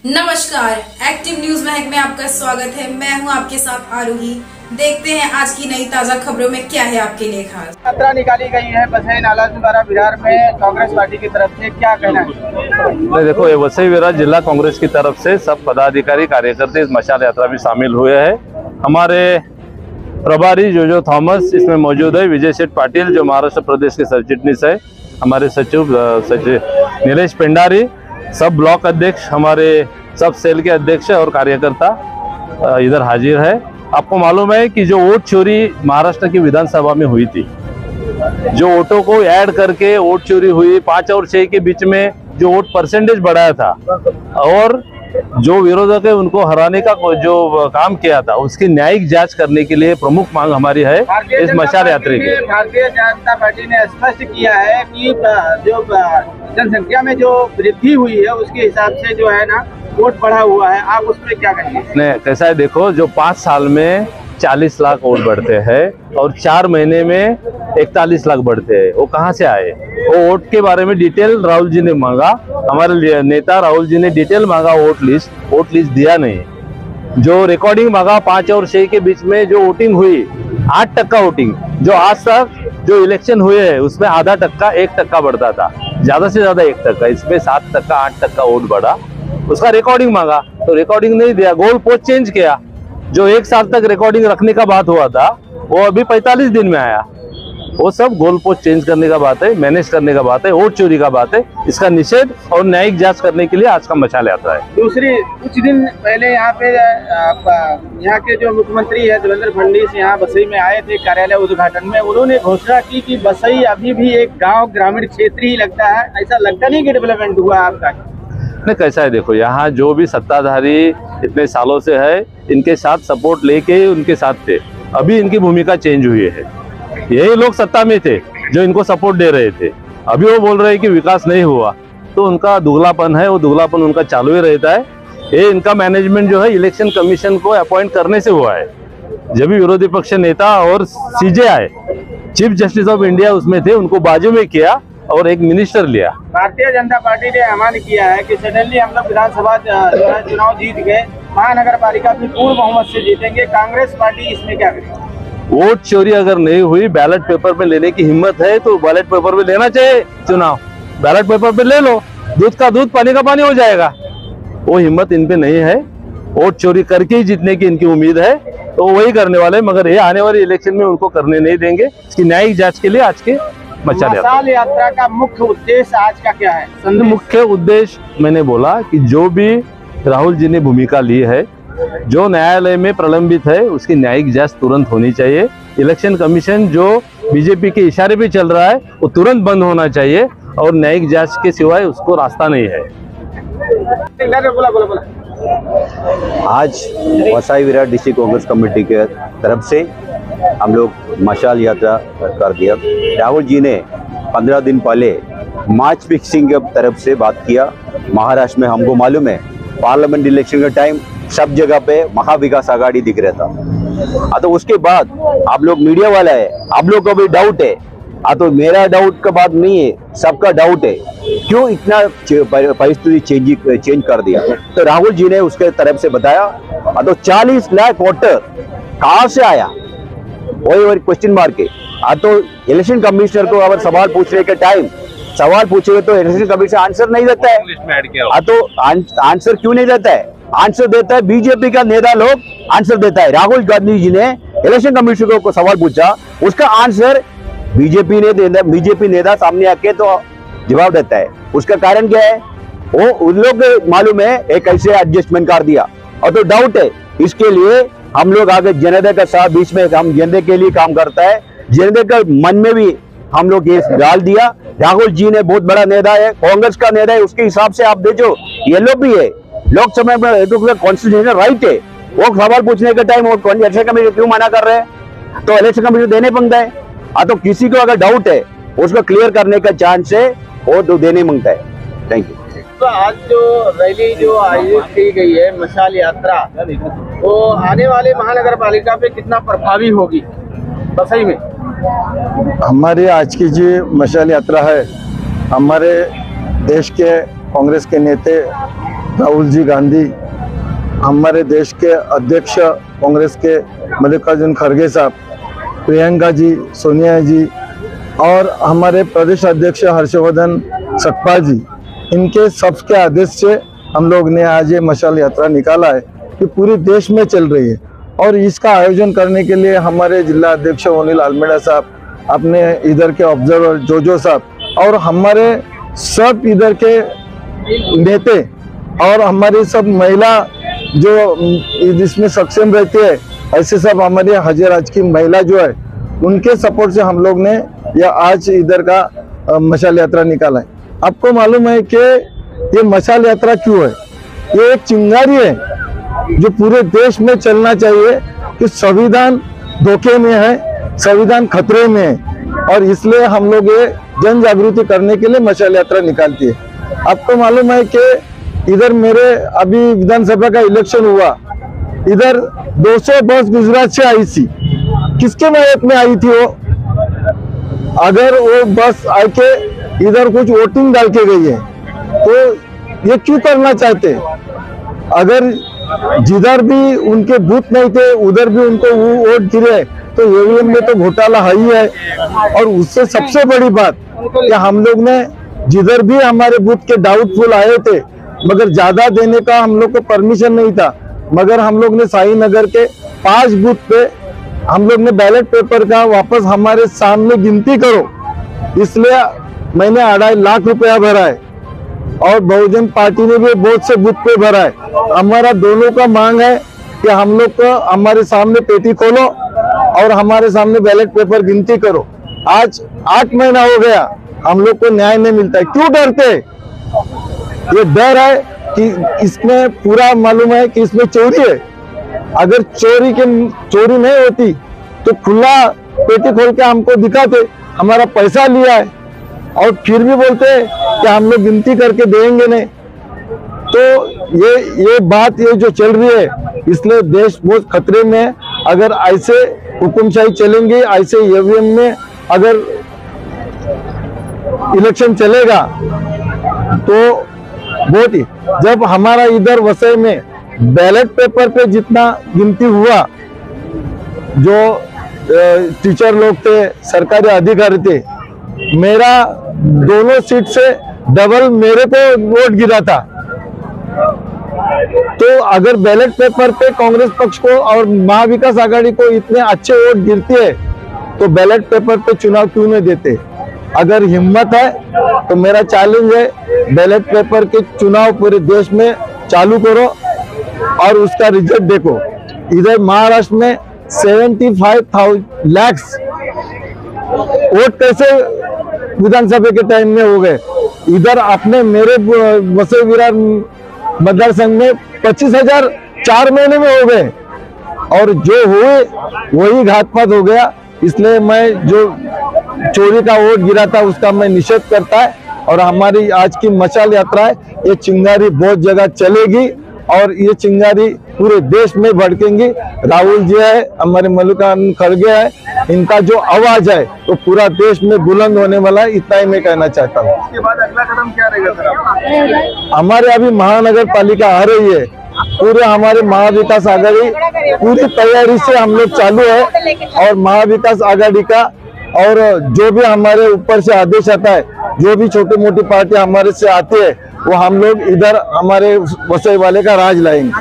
नमस्कार, active news महक में आपका स्वागत है। मैं हूं आपके साथ आरोही। देखते हैं आज की नई ताजा खबरों में क्या है आपके लिए खास। यात्रा निकाली गई है वसई नाला द्वारा बिहार में कांग्रेस पार्टी की तरफ से, क्या कहना है? देखो, ये वसई विरार जिला कांग्रेस की तरफ से सब पदाधिकारी कार्यकर्ता इस मशाल यात्रा में शामिल हुए हैं। हमारे प्रभारी जोजो थॉमस इसमें मौजूद है, विजय सेठ पाटिल जो महाराष्ट्र प्रदेश के सचिटनीस है, हमारे सचिव नीलेश पेंडारी, सब ब्लॉक अध्यक्ष, हमारे सब सेल के अध्यक्ष और कार्यकर्ता इधर हाजिर है। आपको मालूम है कि जो वोट चोरी महाराष्ट्र की विधानसभा में हुई थी, जो वोटों को ऐड करके वोट चोरी हुई, 5 और 6 के बीच में जो वोट परसेंटेज बढ़ाया था और जो विरोधक है उनको हराने का जो काम किया था, उसकी न्यायिक जांच करने के लिए प्रमुख मांग हमारी है इस मशाल यात्रा की। भारतीय जनता पार्टी ने स्पष्ट किया है कि जो जनसंख्या में जो वृद्धि हुई है उसके हिसाब से जो है ना वोट बढ़ा हुआ है। आप उसमें क्या कहेंगे? नहीं, कैसा है, देखो, जो 5 साल में 40 लाख वोट बढ़ते हैं और 4 महीने में 41 लाख बढ़ते हैं, वो कहाँ से आए? वो वोट के बारे में डिटेल राहुल जी ने मांगा, हमारे नेता राहुल जी ने डिटेल मांगा, वोट लिस्ट दिया नहीं। जो रिकॉर्डिंग मांगा 5 और 6 के बीच में जो वोटिंग हुई 8% वोटिंग, जो आज तक जो इलेक्शन हुए हैं उसमें आधा टक्का 1% बढ़ता था, ज्यादा से ज्यादा 1%, इसमें 7% 8% वोट बढ़ा। उसका रिकॉर्डिंग मांगा तो रिकॉर्डिंग नहीं दिया, गोल पोस्ट चेंज किया। जो 1 साल तक रिकॉर्डिंग रखने का बात हुआ था वो अभी 45 दिन में आया। वो सब गोल पोस्ट चेंज करने का बात है, मैनेज करने का बात है, वोट चोरी का बात है। इसका निषेध और न्यायिक जांच करने के लिए आज का मशाल यात्रा है। दूसरी, कुछ दिन पहले यहाँ पे यहाँ के जो मुख्यमंत्री है देवेंद्र फडणवीस यहाँ वसई में आए थे कार्यालय उद्घाटन में। उन्होंने घोषणा की कि वसई अभी भी एक गाँव ग्रामीण क्षेत्र ही लगता है। ऐसा लगता नहीं कि डेवलपमेंट हुआ आपका? नहीं, कैसा है, देखो, यहाँ जो भी सत्ताधारी इतने सालों से है, इनके साथ सपोर्ट लेके उनके साथ थे। अभी इनकी भूमिका चेंज हुई है। यही लोग सत्ता में थे जो इनको सपोर्ट दे रहे थे, अभी वो बोल रहे हैं कि विकास नहीं हुआ, तो उनका दुगलापन है, वो दुगलापन उनका चालू ही रहता है। ये इनका मैनेजमेंट जो है इलेक्शन कमीशन को अपॉइंट करने से हुआ है। जब भी विरोधी पक्ष नेता और CJI chief justice of India उसमें थे, उनको बाजू में किया और एक मिनिस्टर लिया। भारतीय जनता पार्टी ने ऐलान किया है कि सडनली हम लोग विधानसभा चुनाव जीत गए, महानगर पालिका भी पूर्ण बहुमत से जीतेंगे। कांग्रेस पार्टी इसमें क्या करेगी? वोट चोरी अगर नहीं हुई, बैलेट पेपर पे लेने की हिम्मत है तो बैलेट पेपर पे लेना चाहिए चुनाव। बैलेट पेपर पे ले लो, दूध का दूध पानी का पानी हो जाएगा। वो हिम्मत इन पे नहीं है। वोट चोरी करके ही जीतने की इनकी उम्मीद है, तो वही करने वाले, मगर ये आने वाले इलेक्शन में उनको करने नहीं देंगे। इसकी न्यायिक जांच के लिए आज के मशाल यात्रा का मुख्य उद्देश्य आज का क्या है? मुख्य उद्देश्य मैंने बोला कि जो भी राहुल जी ने भूमिका ली है, जो न्यायालय में प्रलंबित है, उसकी न्यायिक जांच तुरंत होनी चाहिए। इलेक्शन कमीशन जो बीजेपी के इशारे पे चल रहा है वो तुरंत बंद होना चाहिए और न्यायिक जांच के सिवाय उसको रास्ता नहीं है। आज वसई विरार डिस्ट्रिक्ट कांग्रेस कमेटी के तरफ से हम लोग मशाल यात्रा कर दिया। राहुल जी ने 15 दिन पहले मैच फिक्सिंग के तरफ से बात किया। महाराष्ट्र में हमको मालूम है पार्लियामेंट इलेक्शन के टाइम सब जगह पे महाविकास आघाड़ी दिख रहा था। तो उसके बाद आप लोग मीडिया वाला है, आप लोग को भी डाउट है। तो मेरा डाउट का बात नहीं है, सबका डाउट है, क्यों इतना परिस्थिति चेंज कर दिया। तो राहुल जी ने उसके तरफ से बताया। तो 40 लाख वोटर कहाँ से आया, वही क्वेश्चन मार्क है। तो इलेक्शन कमिश्नर को अगर सवाल पूछने के टाइम सवाल पूछेगा तो इलेक्शन कमिश्नर आंसर नहीं देता है। तो आंसर क्यों नहीं देता है? आंसर देता है बीजेपी का नेता लोग आंसर देता है। राहुल गांधी जी ने इलेक्शन कमिश्नर को सवाल पूछा, उसका आंसर बीजेपी नेता सामने आके तो जवाब देता है। उसका कारण क्या है? वो उन लोग मालूम है एक ऐसे एडजस्टमेंट कर दिया। और तो डाउट है, इसके लिए हम लोग आगे जनता का साथ, बीच में हम जनता के लिए काम करता है। जनता का मन में भी हम लोग ये डाल दिया। राहुल जी ने बहुत बड़ा नेता है, कांग्रेस का नेता है, उसके हिसाब से आप देखो ये लोग भी है। लोकसभा में कॉन्स्टिट्यूशनल राइट है, वो सवाल पूछने के टाइम इलेक्शन कमीशन क्यों मना कर रहे हैं? तो इलेक्शन कमीशन देने मांगता है। तो किसी को अगर डाउट है उसको क्लियर करने का चांस है, वो तो देने मांगता है। Thank you. तो आज जो रैली जो आयोजित की गई है मशाल यात्रा, वो आने वाले महानगर पालिका पे कितना प्रभावी होगी वसई में? हमारी आज की जो मशाल यात्रा है, हमारे देश के कांग्रेस के नेता राहुल जी गांधी, हमारे देश के अध्यक्ष कांग्रेस के मल्लिकार्जुन खड़गे साहब, प्रियंका जी, सोनिया जी और हमारे प्रदेश अध्यक्ष हर्षवर्धन सकपाल जी, इनके सबके आदेश से हम लोग ने आज ये मशाल यात्रा निकाला है कि पूरे देश में चल रही है। और इसका आयोजन करने के लिए हमारे जिला अध्यक्ष ओनिल आलमेडा साहब, अपने इधर के ऑब्जर्वर जोजो साहब और हमारे सब इधर के नेता और हमारी सब महिला जो इसमें सक्षम रहती है, ऐसे सब हमारे हजराज की महिला जो है, उनके सपोर्ट से हम लोग ने यह आज इधर का मशाल यात्रा निकाला है। आपको मालूम है कि ये मशाल यात्रा क्यों है? ये एक चिंगारी है जो पूरे देश में चलना चाहिए कि संविधान धोखे में है, संविधान खतरे में है, और इसलिए हम लोग ये जन जागृति करने के लिए मशाल यात्रा निकालती है। आपको मालूम है कि इधर मेरे अभी विधानसभा का इलेक्शन हुआ, इधर 200 बस गुजरात से आई थी। किसके मदद में आई थी वो? अगर वो बस आके इधर कुछ वोटिंग डाल के गई है तो ये क्यों करना चाहते? अगर जिधर भी उनके बूथ नहीं थे उधर भी उनको वो वोट गिरे तो ईवीएम में तो घोटाला है ही है। और उससे सबसे बड़ी बात कि हम लोग ने जिधर भी हमारे बूथ के डाउटफुल आए थे, मगर ज्यादा देने का हम लोग को परमिशन नहीं था, मगर हम लोग ने साई नगर के 5 बूथ पे हम लोग ने बैलेट पेपर का वापस हमारे सामने गिनती करो, इसलिए मैंने 2.5 लाख रुपया भरा है और बहुजन पार्टी ने भी बहुत से बूथ पे भरा है। हमारा दोनों का मांग है कि हम लोग को हमारे सामने पेटी खोलो और हमारे सामने बैलेट पेपर गिनती करो। आज 8 महीना हो गया, हम लोग को न्याय नहीं मिलता है। क्यों डरते? ये डर है कि इसमें पूरा मालूम है कि इसमें चोरी है। अगर चोरी नहीं होती तो खुला पेटी खोल के हमको दिखाते हमारा पैसा लिया है, और फिर भी बोलते कि हम लोग गिनती करके देंगे नहीं। तो ये बात ये जो चल रही है, इसलिए देश बहुत खतरे में है। अगर ऐसे हुकुमशाही चलेंगे, ऐसे ईवीएम में अगर इलेक्शन चलेगा तो बहुत ही, जब हमारा इधर वसई में बैलेट पेपर पे जितना गिनती हुआ, जो टीचर लोग थे, सरकारी अधिकारी थे, मेरा दोनों सीट से डबल मेरे को वोट गिरा था। तो अगर बैलेट पेपर पे कांग्रेस पक्ष को और महाविकास आघाड़ी को इतने अच्छे वोट गिरते हैं तो बैलेट पेपर पे चुनाव क्यों नहीं देते? अगर हिम्मत है तो मेरा चैलेंज है, बैलेट पेपर के चुनाव पूरे देश में चालू करो और उसका रिजल्ट देखो। इधर महाराष्ट्र में 75 लाख वोट कैसे विधानसभा के टाइम में हो गए? इधर अपने मेरे वसई विरार मतदार संघ में 25,000 4 महीने में हो गए, और जो हुए वही घातपात हो गया। इसलिए मैं जो चोरी का वोट गिरा था उसका मैं निषेध करता है। और हमारी आज की मशाल यात्रा है, ये चिंगारी बहुत जगह चलेगी और ये चिंगारी पूरे देश में भड़केंगी। राहुल जी है, हमारे मल्लिकार्जुन खड़गे है, इनका जो आवाज है तो पूरा देश में बुलंद होने वाला है। इतना ही मैं कहना चाहता हूँ। उसके बाद अगला कदम क्या रहेगा सर आपका? हमारे अभी महानगर पालिका आ रही है, पूरे हमारे महाविकास आघाड़ी पूरी तैयारी से हम लोग चालू है, और महाविकास आघाड़ी का और जो भी हमारे ऊपर से आदेश आता है, जो भी छोटी मोटी पार्टी हमारे से आती है, वो हम लोग इधर हमारे वसई वाले का राज लाएंगे।